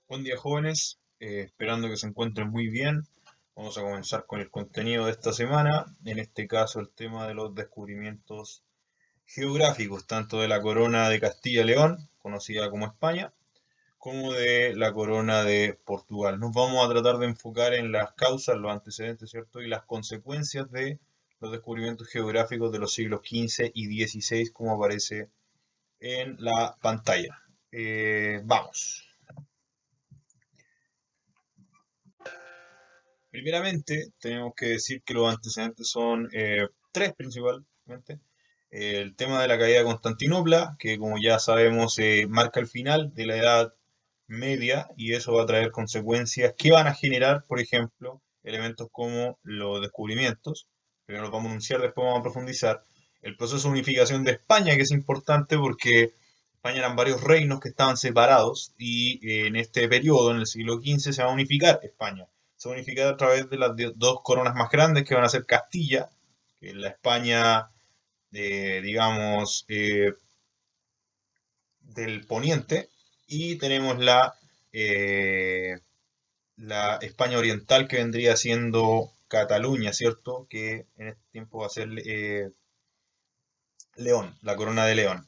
Buen día, jóvenes. Esperando que se encuentren muy bien. Vamos a comenzar con el contenido de esta semana. En este caso, el tema de los descubrimientos geográficos, tanto de la corona de Castilla y León, conocida como España, como de la corona de Portugal. Nos vamos a tratar de enfocar en las causas, los antecedentes, ¿cierto? Y las consecuencias de los descubrimientos geográficos de los siglos XV y XVI, como aparece en la pantalla. Vamos. Primeramente, tenemos que decir que los antecedentes son tres principalmente. El tema de la caída de Constantinopla, que como ya sabemos marca el final de la Edad Media y eso va a traer consecuencias que van a generar, por ejemplo, elementos como los descubrimientos. Primero los vamos a anunciar, después vamos a profundizar. El proceso de unificación de España, que es importante porque España eran varios reinos que estaban separados y en este periodo, en el siglo XV, se va a unificar España. Se va a unificar a través de las dos coronas más grandes que van a ser Castilla, que es la España, digamos, del poniente, y tenemos la España oriental que vendría siendo Cataluña, ¿cierto? Que en este tiempo va a ser León, la corona de León.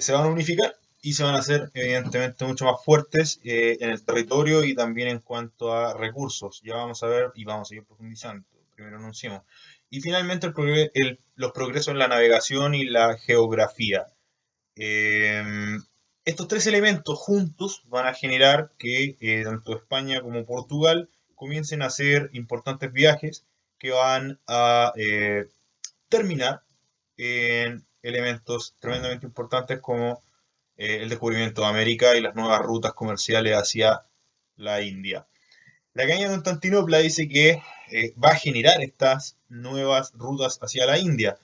Se van a unificar y se van a hacer evidentemente mucho más fuertes en el territorio y también en cuanto a recursos. Ya vamos a ver y vamos a seguir profundizando. Primero anunciamos. Y finalmente los progresos en la navegación y la geografía. Eh, Estos tres elementos juntos van a generar que tanto España como Portugal comiencen a hacer importantes viajes que van a terminar en elementos tremendamente importantes como el descubrimiento de América y las nuevas rutas comerciales hacia la India. La caída de Constantinopla dice que va a generar estas nuevas rutas hacia la India.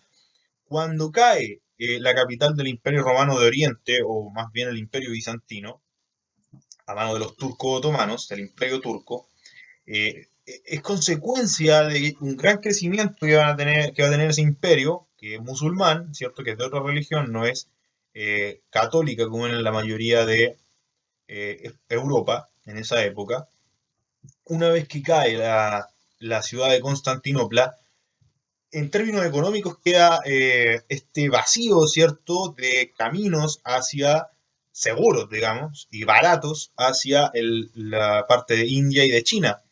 Cuando cae la capital del Imperio Romano de Oriente, o más bien el Imperio Bizantino, a mano de los turcos otomanos, del Imperio Turco, es consecuencia de un gran crecimiento que va a tener ese imperio, que es musulmán, ¿cierto? Que es de otra religión, no es católica como en la mayoría de Europa en esa época. Una vez que cae la ciudad de Constantinopla, en términos económicos queda este vacío, ¿cierto?, de caminos hacia seguros, digamos, y baratos hacia la parte de India y de China.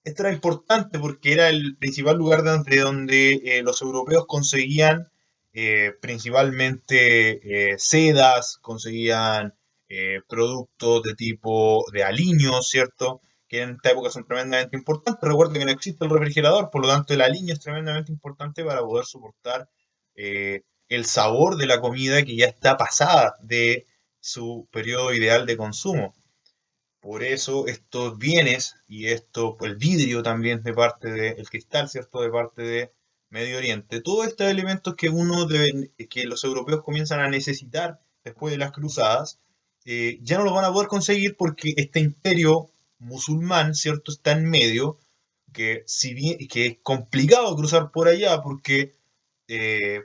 Esto era importante porque era el principal lugar de donde los europeos conseguían principalmente sedas, conseguían productos de tipo de aliño, ¿cierto? Que en esta época son tremendamente importantes. Recuerden que no existe el refrigerador, por lo tanto el aliño es tremendamente importante para poder soportar el sabor de la comida que ya está pasada de su periodo ideal de consumo. Por eso estos bienes y esto, el vidrio también de parte del cristal, ¿cierto? De parte de Medio Oriente. Todos estos elementos que que los europeos comienzan a necesitar después de las cruzadas, ya no los van a poder conseguir porque este imperio musulmán, ¿cierto? Está en medio, que si bien que es complicado cruzar por allá porque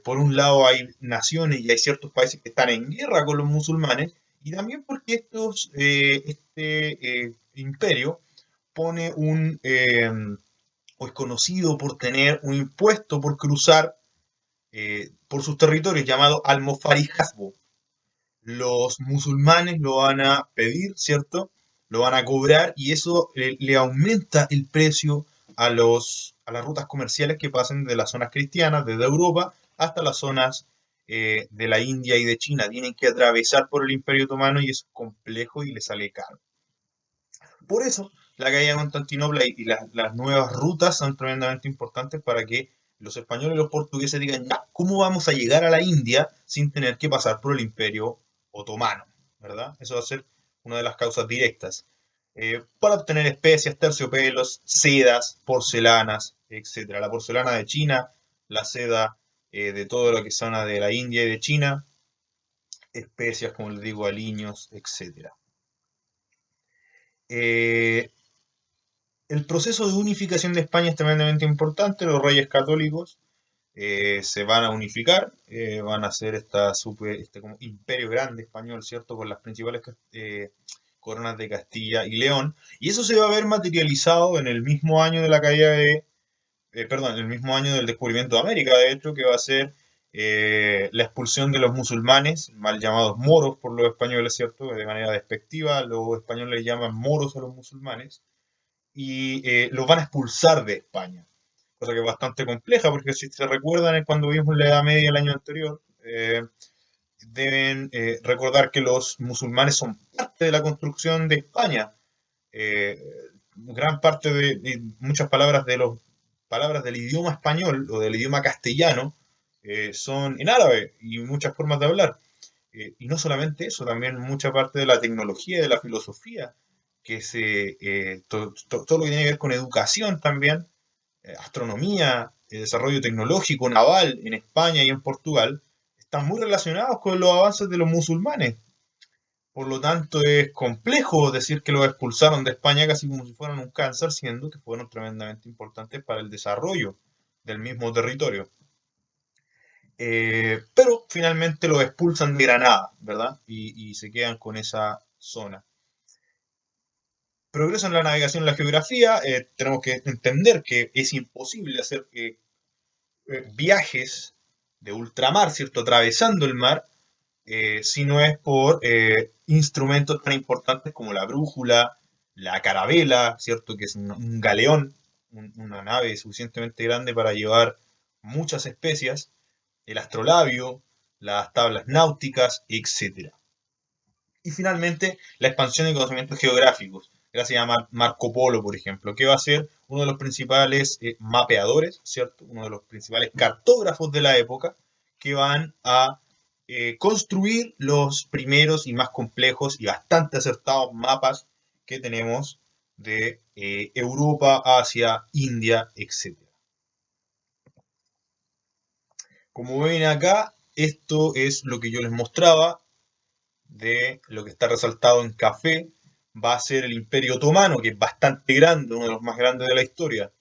por un lado hay naciones y hay ciertos países que están en guerra con los musulmanes, y también porque este imperio pone o es conocido por tener un impuesto por cruzar por sus territorios llamado Almofarij-Hasbo. Los musulmanes lo van a pedir, ¿cierto? Lo van a cobrar y eso le aumenta el precio a las rutas comerciales que pasen de las zonas cristianas, desde Europa hasta las zonas de la India y de China. Tienen que atravesar por el Imperio Otomano y es complejo y le sale caro. Por eso, la caída de Constantinopla y las nuevas rutas son tremendamente importantes para que los españoles y los portugueses digan, ya, ¿cómo vamos a llegar a la India sin tener que pasar por el Imperio Otomano? ¿Verdad? Eso va a ser una de las causas directas. Para obtener especias, terciopelos, sedas, porcelanas, etcétera. La porcelana de China, la seda de todo lo que es zona de la India y de China, especias, como les digo, aliños, etcétera. Eh, el proceso de unificación de España es tremendamente importante. Los reyes católicos se van a unificar, van a hacer este como imperio grande español, ¿cierto? Con las principales coronas de Castilla y León, y eso se va a ver materializado en el mismo año de la caída de, perdón, el mismo año del descubrimiento de América, de hecho, que va a ser la expulsión de los musulmanes, mal llamados moros por los españoles, ¿cierto? De manera despectiva, los españoles llaman moros a los musulmanes, y los van a expulsar de España, cosa que es bastante compleja, porque si se recuerdan cuando vimos la Edad Media el año anterior, deben recordar que los musulmanes son parte de la construcción de España. Eh, Gran parte de muchas palabras de los palabras del idioma español o del idioma castellano son en árabe y muchas formas de hablar. Y no solamente eso, también mucha parte de la tecnología y de la filosofía, todo lo que tiene que ver con educación también, astronomía, desarrollo tecnológico, naval en España y en Portugal, están muy relacionados con los avances de los musulmanes. Por lo tanto, es complejo decir que los expulsaron de España casi como si fueran un cáncer, siendo que fueron tremendamente importantes para el desarrollo del mismo territorio. Pero finalmente los expulsan de Granada, ¿verdad? Y se quedan con esa zona. Progreso en la navegación y la geografía, tenemos que entender que es imposible hacer viajes de ultramar, ¿cierto? Atravesando el mar, si no es por instrumentos tan importantes como la brújula, la carabela, ¿cierto? Que es un galeón, una nave suficientemente grande para llevar muchas especias, el astrolabio, las tablas náuticas, etcétera. Y finalmente, la expansión de conocimientos geográficos, gracias a Marco Polo, por ejemplo, que va a ser uno de los principales mapeadores, ¿cierto? Uno de los principales cartógrafos de la época, que van a construir los primeros y más complejos y bastante acertados mapas que tenemos de Europa, Asia, India, etc. Como ven acá, esto es lo que yo les mostraba de lo que está resaltado en café, va a ser el Imperio Otomano, que es bastante grande, uno de los más grandes de la historia,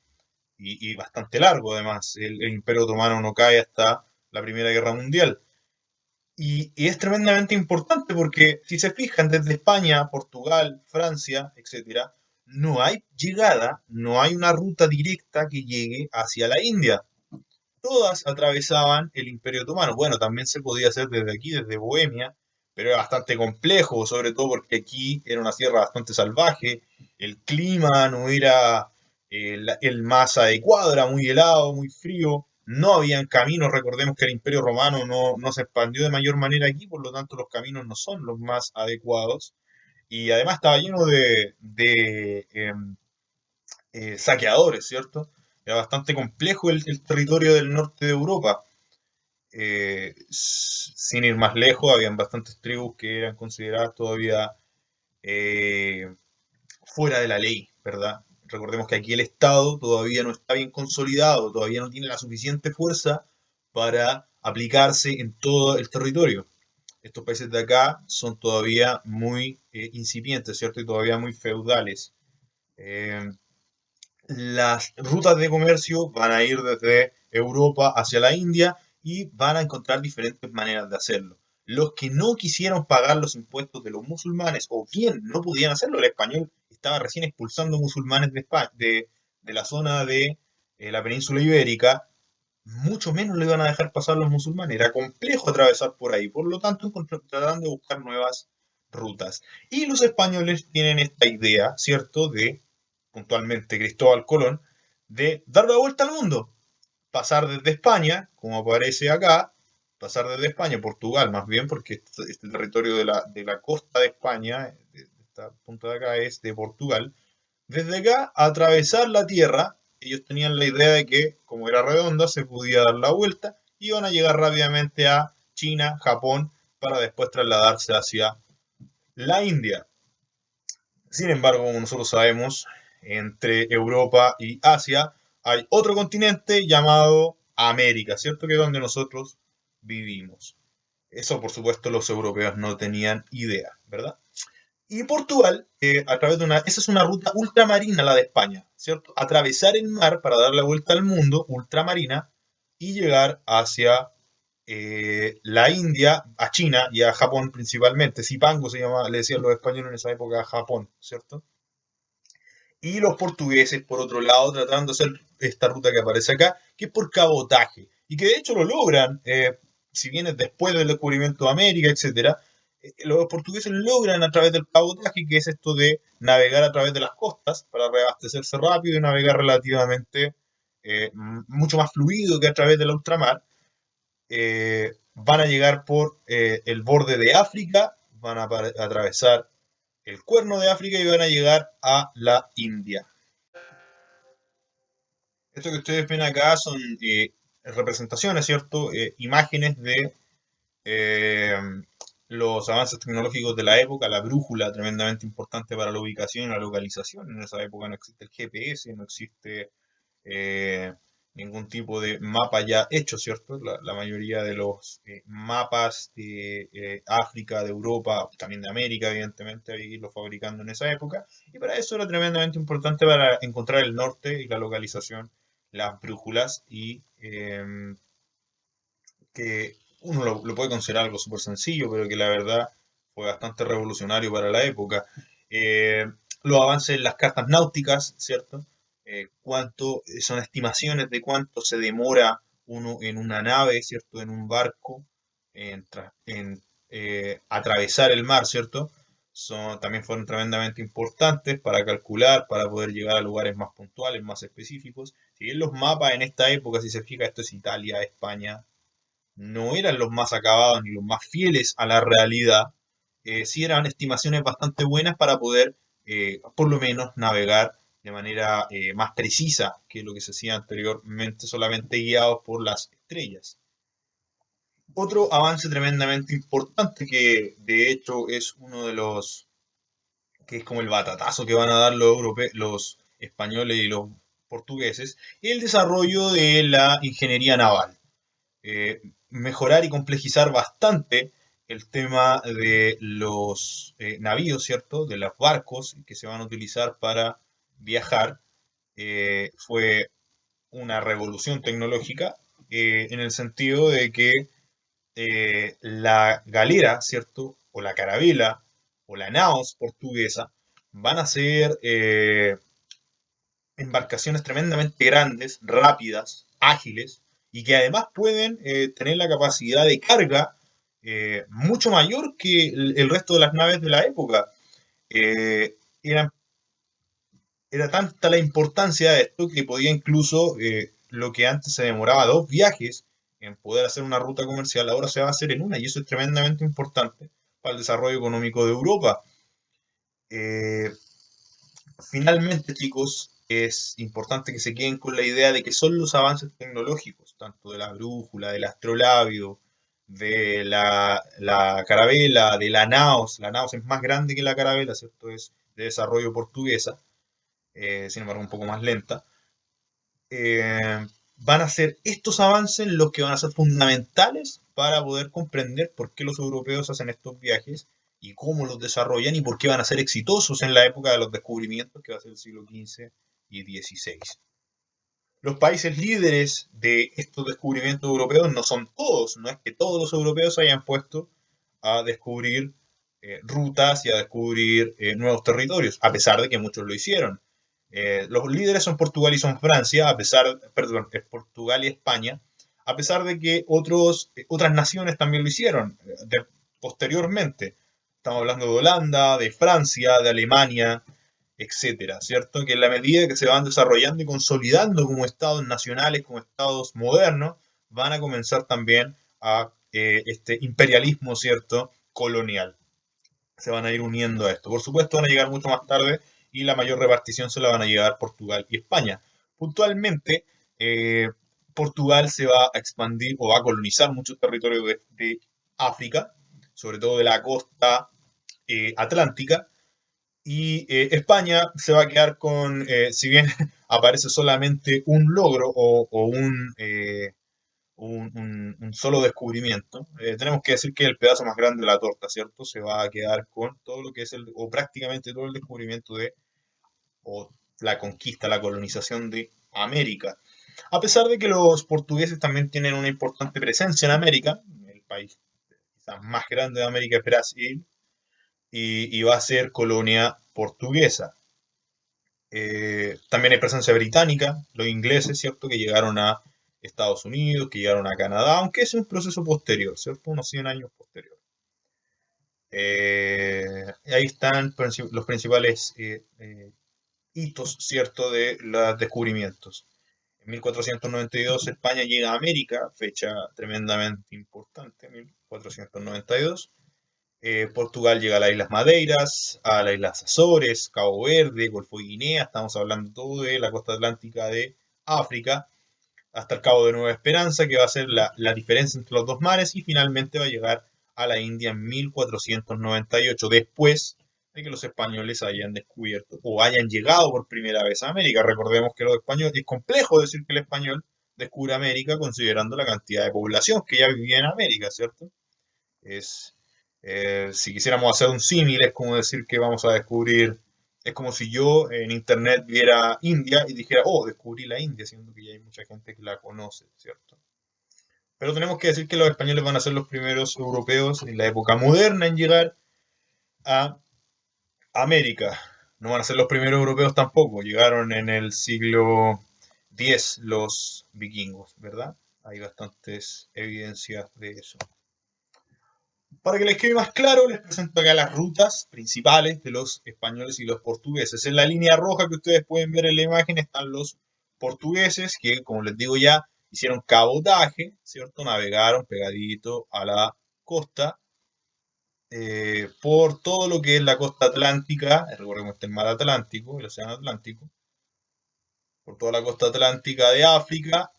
y bastante largo además. El Imperio Otomano no cae hasta la Primera Guerra Mundial. Y es tremendamente importante porque si se fijan desde España, Portugal, Francia, etcétera, no hay llegada, no hay una ruta directa que llegue hacia la India. Todas atravesaban el Imperio Otomano. Bueno, también se podía hacer desde aquí, desde Bohemia, pero era bastante complejo, sobre todo porque aquí era una sierra bastante salvaje, el clima no era el más adecuado, era muy helado, muy frío, no habían caminos, recordemos que el Imperio Romano no se expandió de mayor manera aquí, por lo tanto los caminos no son los más adecuados, y además estaba lleno de saqueadores, ¿cierto? Era bastante complejo el territorio del norte de Europa. Sin ir más lejos, habían bastantes tribus que eran consideradas todavía eh, fuera de la ley, ¿verdad? Recordemos que aquí el Estado todavía no está bien consolidado, todavía no tiene la suficiente fuerza para aplicarse en todo el territorio. Estos países de acá son todavía muy incipientes, ¿cierto? Y todavía muy feudales. Eh, las rutas de comercio van a ir desde Europa hacia la India y van a encontrar diferentes maneras de hacerlo. Los que no quisieron pagar los impuestos de los musulmanes o bien no podían hacerlo, el español estaba recién expulsando musulmanes de, España, de la zona de la península ibérica, mucho menos le iban a dejar pasar los musulmanes. Era complejo atravesar por ahí, por lo tanto trataron de buscar nuevas rutas. Y los españoles tienen esta idea, ¿cierto?, de puntualmente Cristóbal Colón, de dar la vuelta al mundo, pasar desde España, como aparece acá, pasar desde España, Portugal más bien, porque este territorio de la costa de España, de esta punta de acá es de Portugal, desde acá atravesar la tierra, ellos tenían la idea de que como era redonda se podía dar la vuelta, y iban a llegar rápidamente a China, Japón, para después trasladarse hacia la India. Sin embargo, como nosotros sabemos, entre Europa y Asia hay otro continente llamado América, ¿cierto? Que es donde nosotros vivimos. Eso, por supuesto, los europeos no tenían idea, ¿verdad? Y Portugal, a través de esa es una ruta ultramarina, la de España, ¿cierto? Atravesar el mar para dar la vuelta al mundo, ultramarina, y llegar hacia la India a China y a Japón principalmente. Cipango se llamaba, le decían los españoles en esa época a Japón, ¿cierto? Y los portugueses, por otro lado, tratando de hacer esta ruta que aparece acá, que es por cabotaje, y que de hecho lo logran, si bien es después del descubrimiento de América, etcétera, los portugueses logran a través del cabotaje, que es esto de navegar a través de las costas para reabastecerse rápido y navegar relativamente mucho más fluido que a través del ultramar. Van a llegar por el borde de África, van a atravesar el cuerno de África y van a llegar a la India. Esto que ustedes ven acá son representaciones, ¿cierto? Imágenes de eh, los avances tecnológicos de la época, la brújula tremendamente importante para la ubicación y la localización. En esa época no existe el GPS, no existe eh, ningún tipo de mapa ya hecho, ¿cierto? La mayoría de los mapas de África, de Europa, también de América, evidentemente, había que irlos fabricando en esa época. Y para eso era tremendamente importante para encontrar el norte y la localización, las brújulas y que uno lo puede considerar algo súper sencillo, pero que la verdad fue bastante revolucionario para la época. Eh, los avances en las cartas náuticas, ¿cierto? Cuánto son estimaciones de cuánto se demora uno en una nave, ¿cierto? En un barco, en atravesar el mar, ¿cierto? También fueron tremendamente importantes para calcular, para poder llegar a lugares más puntuales, más específicos. Si bien los mapas en esta época, si se fija, esto es Italia, España, no eran los más acabados ni los más fieles a la realidad, sí eran estimaciones bastante buenas para poder, por lo menos, navegar de manera más precisa que lo que se hacía anteriormente, solamente guiados por las estrellas. Otro avance tremendamente importante que de hecho es uno de los, que es como el batatazo que van a dar los españoles y los portugueses, es el desarrollo de la ingeniería naval. Mejorar y complejizar bastante el tema de los navíos, ¿cierto? De los barcos que se van a utilizar para viajar. Fue una revolución tecnológica en el sentido de que la galera, ¿cierto? O la carabela o la naos portuguesa van a ser embarcaciones tremendamente grandes, rápidas, ágiles, y que además pueden tener la capacidad de carga mucho mayor que el resto de las naves de la época. Eh, eran, era tanta la importancia de esto que podía incluso, lo que antes se demoraba 2 viajes en poder hacer una ruta comercial, ahora se va a hacer en una, y eso es tremendamente importante para el desarrollo económico de Europa. Eh, Finalmente, chicos, es importante que se queden con la idea de que son los avances tecnológicos, tanto de la brújula, del astrolabio, de la carabela, de la naos. La naos es más grande que la carabela, ¿cierto? Es de desarrollo portuguesa, sin embargo un poco más lenta. Van a ser estos avances los que van a ser fundamentales para poder comprender por qué los europeos hacen estos viajes y cómo los desarrollan y por qué van a ser exitosos en la época de los descubrimientos que va a ser el siglo XV y XVI. Los países líderes de estos descubrimientos europeos no son todos, no es que todos los europeos se hayan puesto a descubrir rutas y a descubrir nuevos territorios, a pesar de que muchos lo hicieron. Los líderes son Portugal y son Francia, a pesar, perdón, es Portugal y España, a pesar de que otras naciones también lo hicieron posteriormente. Estamos hablando de Holanda, de Francia, de Alemania, etcétera, ¿cierto? Que en la medida que se van desarrollando y consolidando como estados nacionales, como estados modernos, van a comenzar también a este imperialismo, ¿cierto? Colonial. Se van a ir uniendo a esto. Por supuesto, van a llegar mucho más tarde y la mayor repartición se la van a llevar Portugal y España. Puntualmente, Portugal se va a expandir o va a colonizar muchos territorios de África, sobre todo de la costa atlántica, y España se va a quedar con, si bien aparece solamente un logro o un solo descubrimiento, tenemos que decir que el pedazo más grande de la torta, ¿cierto? Se va a quedar con todo lo que es o prácticamente todo el descubrimiento o la conquista, la colonización de América. A pesar de que los portugueses también tienen una importante presencia en América, el país quizás más grande de América es Brasil, y va a ser colonia portuguesa. También hay presencia británica, los ingleses, ¿cierto? Que llegaron a Estados Unidos, que llegaron a Canadá, aunque es un proceso posterior, ¿cierto? Unos 100 años posterior. Ahí están los principales hitos, ¿cierto? De los descubrimientos. En 1492 España llega a América, fecha tremendamente importante, 1492. Portugal llega a las Islas Madeiras, a las Islas Azores, Cabo Verde, Golfo de Guinea, estamos hablando todo de la costa atlántica de África, hasta el Cabo de Nueva Esperanza, que va a ser la diferencia entre los dos mares, y finalmente va a llegar a la India en 1498, después de que los españoles hayan descubierto o hayan llegado por primera vez a América. Recordemos que los españoles, es complejo decir que el español descubre América considerando la cantidad de población que ya vivía en América, ¿cierto? Es, si quisiéramos hacer un símil, es como decir que vamos a descubrir, es como si yo en internet viera India y dijera, oh, descubrí la India, siendo que ya hay mucha gente que la conoce, ¿cierto? Pero tenemos que decir que los españoles van a ser los primeros europeos en la época moderna en llegar a América. No van a ser los primeros europeos tampoco, llegaron en el siglo X los vikingos, ¿verdad? Hay bastantes evidencias de eso. Para que les quede más claro, les presento acá las rutas principales de los españoles y los portugueses. En la línea roja que ustedes pueden ver en la imagen están los portugueses que, como les digo ya, hicieron cabotaje, ¿cierto? Navegaron pegadito a la costa por todo lo que es la costa atlántica, recordemos que el mar Atlántico, el océano Atlántico, por toda la costa atlántica de África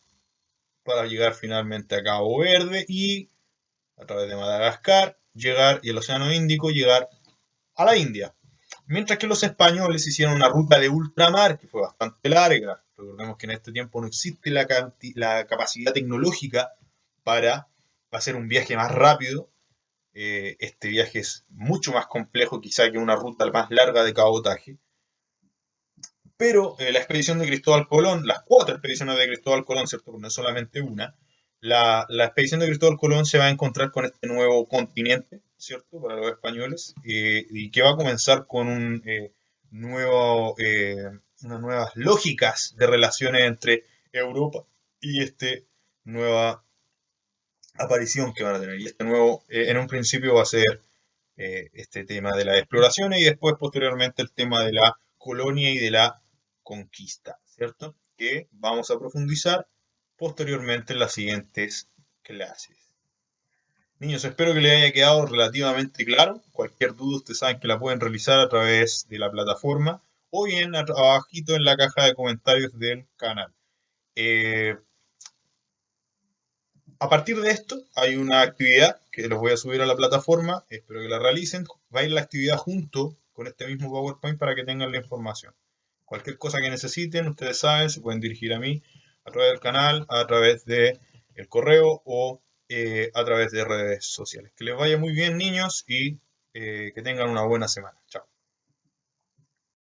para llegar finalmente a Cabo Verde y a través de Madagascar llegar y el océano Índico llegar a la India. Mientras que los españoles hicieron una ruta de ultramar que fue bastante larga. Recordemos que en este tiempo no existe la capacidad tecnológica para hacer un viaje más rápido. Este viaje es mucho más complejo quizá que una ruta más larga de cabotaje. Pero la expedición de Cristóbal Colón, las 4 expediciones de Cristóbal Colón, ¿cierto? Porque no es solamente una, la expedición de Cristóbal Colón se va a encontrar con este nuevo continente, ¿cierto? Para los españoles, y que va a comenzar con nuevo, unas nuevas lógicas de relaciones entre Europa y este nueva aparición que van a tener. Y este nuevo, en un principio va a ser este tema de las exploraciones y después posteriormente el tema de la colonia y de la conquista, ¿cierto? Que vamos a profundizar posteriormente en las siguientes clases. Niños, espero que les haya quedado relativamente claro. Cualquier duda, ustedes saben que la pueden realizar a través de la plataforma o bien abajito en la caja de comentarios del canal. A partir de esto, hay una actividad que los voy a subir a la plataforma, espero que la realicen. Va a ir la actividad junto con este mismo PowerPoint para que tengan la información. Cualquier cosa que necesiten, ustedes saben, se pueden dirigir a mí a través del canal, a través del correo o a través de redes sociales. Que les vaya muy bien, niños, y que tengan una buena semana. Chao.